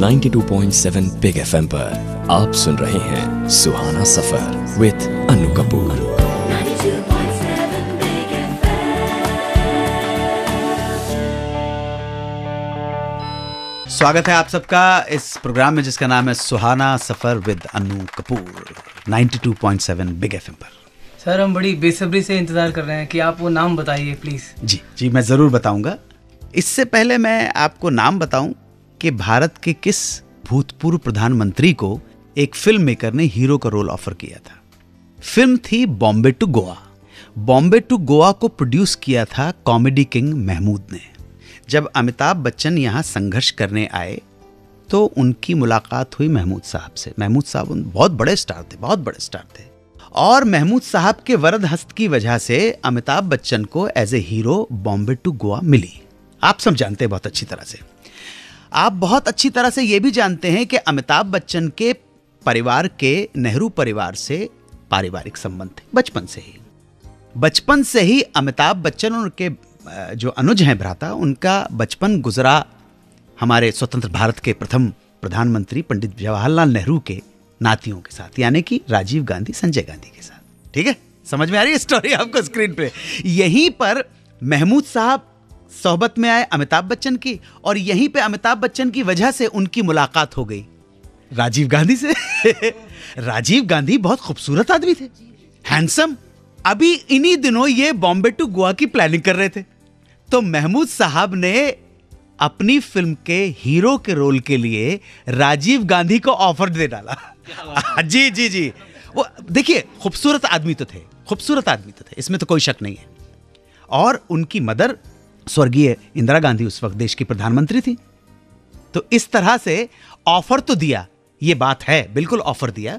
92.7 big FM पर आप सुन रहे हैं सुहाना सफर विद अनु कपूर। स्वागत है आप सबका इस प्रोग्राम में जिसका नाम है Suhana Safar with Annu Kapoor 92.7 big FM पर। सर, हम बड़ी बेसब्री से इंतजार कर रहे हैं कि आप वो नाम बताइए प्लीज। जी मैं जरूर बताऊंगा। इससे पहले मैं आपको नाम बताऊं कि भारत के किस भूतपूर्व प्रधानमंत्री को एक फिल्म मेकर ने हीरो का रोल ऑफर किया था। फिल्म थी बॉम्बे टू गोवा। बॉम्बे टू गोवा को प्रोड्यूस किया था कॉमेडी किंग महमूद ने। जब अमिताभ बच्चन यहाँ संघर्ष करने आए तो उनकी मुलाकात हुई महमूद साहब से। महमूद साहब बहुत बड़े स्टार थे और महमूद साहब के वरद हस्त की वजह से अमिताभ बच्चन को as a hero Bombay to Goa मिली। आप सब जानते हैं बहुत अच्छी तरह से। आप बहुत अच्छी तरह से ये भी जानते हैं कि अमिताभ बच्चन के परिवार के नेहरू परिवार से पारिवारिक संबंध थे बचपन से ही अमिताभ बच्चन और उनके जो अनुज हैं भ्राता, उनका बचपन गुजरा हमारे स्वतंत्र भारत के प्रथम प्रधानमंत्री पंडित जवाहरलाल नेहरू के नातियों के साथ, यानी कि राजीव गांधी, संजय गांधी के साथ। ठीक है, समझ में आ रही है स्टोरी आपको स्क्रीन पे। यहीं पर महमूद साहब सोहबत में आए अमिताभ बच्चन की और यहीं पे अमिताभ बच्चन की वजह से उनकी मुलाकात हो गई राजीव गांधी से। राजीव गांधी बहुत खूबसूरत आदमी थे, हैंडसम। अभी इन्हीं दिनों ये बॉम्बे टू गोवा की प्लानिंग कर रहे थे, तो महमूद साहब ने अपनी फिल्म के हीरो के रोल के लिए राजीव गांधी को ऑफर दे डाला। जी वो देखिए, खूबसूरत आदमी तो थे, इसमें तो कोई शक नहीं है। और उनकी मदर स्वर्गीय इंदिरा गांधी उस वक्त देश की प्रधानमंत्री थी। तो इस तरह से ऑफर तो दिया, ये बात है, बिल्कुल ऑफर दिया।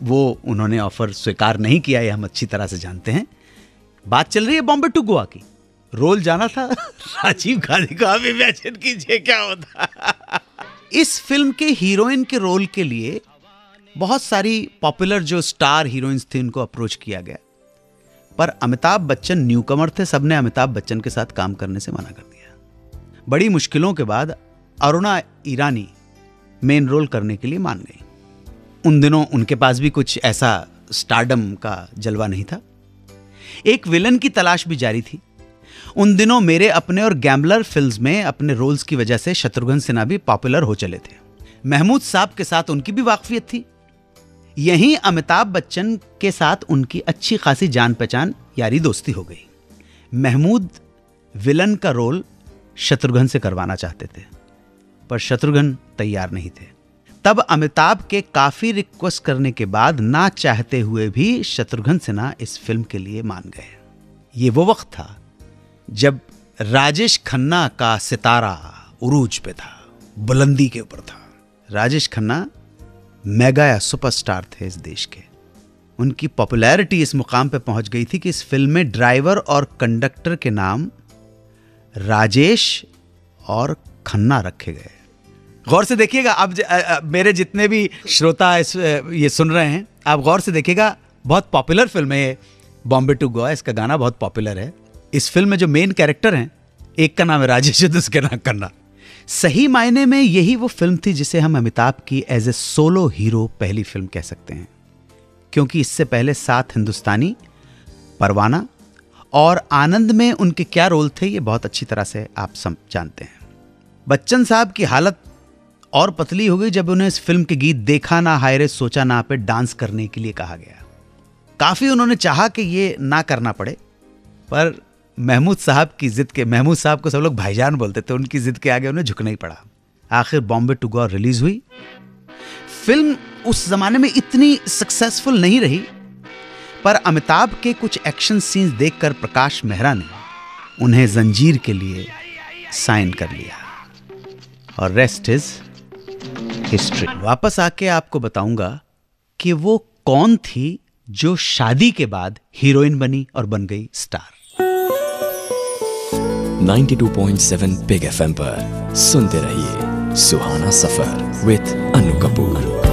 वो उन्होंने ऑफर स्वीकार नहीं किया, ये हम अच्छी तरह से जानते हैं। बात चल रही है बॉम्बे टू गोवा की। रोल जाना था राजीव गांधी को। आप इमेजिन कीजिए क्या होता। इस फिल्म के हीरोइन के रोल के लिए बहुत सारी पॉपुलर जो स्टार हीरोइंस थी उनको अप्रोच किया गया, पर अमिताभ बच्चन न्यूकमर थे। सबने अमिताभ बच्चन के साथ काम करने से मना कर दिया। बड़ी मुश्किलों के बाद अरुणा ईरानी मेन रोल करने के लिए मान गई। उन दिनों उनके पास भी कुछ ऐसा स्टारडम का जलवा नहीं था। एक विलन की तलाश भी जारी थी। उन दिनों मेरे अपने और गैम्बलर फिल्म्स में अपने रोल्स की वजह से शत्रुघ्न सिन्हा भी पॉपुलर हो चले थे। महमूद साहब के साथ उनकी भी वाकफियत थी। यहीं अमिताभ बच्चन के साथ उनकी अच्छी खासी जान पहचान, यारी दोस्ती हो गई। महमूद विलन का रोल शत्रुघ्न से करवाना चाहते थे, पर शत्रुघ्न तैयार नहीं थे। तब अमिताभ के काफी रिक्वेस्ट करने के बाद, ना चाहते हुए भी शत्रुघ्न सिन्हा इस फिल्म के लिए मान गए। ये वो वक्त था जब राजेश खन्ना का सितारा उरूज पे था, बुलंदी के ऊपर था। राजेश खन्ना मेगा या सुपरस्टार थे इस देश के। उनकी पॉपुलैरिटी इस मुकाम पे पहुंच गई थी कि इस फिल्म में ड्राइवर और कंडक्टर के नाम राजेश और खन्ना रखे गए। गौर से देखिएगा, अब मेरे जितने भी श्रोता ये सुन रहे हैं, आप गौर से देखिएगा, बहुत पॉपुलर फिल्म है बॉम्बे टू गोवा। इसका गाना बहुत पॉपुलर है। इस फिल्म में जो मेन कैरेक्टर हैं, एक का नाम है राजेश, दूसरे का नाम खन्ना। सही मायने में यही वो फिल्म थी जिसे हम अमिताभ की एज ए सोलो हीरो पहली फिल्म कह सकते हैं, क्योंकि इससे पहले 7 हिंदुस्तानी, परवाना और आनंद में उनके क्या रोल थे ये बहुत अच्छी तरह से आप सब जानते हैं। बच्चन साहब की हालत और पतली हो गई जब उन्हें इस फिल्म के गीत देखा ना हाय रे सोचा ना पे डांस करने के लिए कहा गया। काफी उन्होंने चाहा कि ये ना करना पड़े, पर महमूद साहब की जिद के, महमूद साहब को सब लोग भाईजान बोलते थे, उनकी जिद के आगे उन्हें झुकना ही पड़ा। आखिर बॉम्बे टू गोवा रिलीज हुई। फिल्म उस जमाने में इतनी सक्सेसफुल नहीं रही, पर अमिताभ के कुछ एक्शन सीन्स देखकर प्रकाश मेहरा ने उन्हें जंजीर के लिए साइन कर लिया और रेस्ट इज हिस्ट्री। वापस आके आपको बताऊंगा कि वो कौन थी जो शादी के बाद हीरोइन बनी और बन गई स्टार। 92.7 बिग एफएम पर सुनते रहिए सुहाना सफर विद अनु कपूर।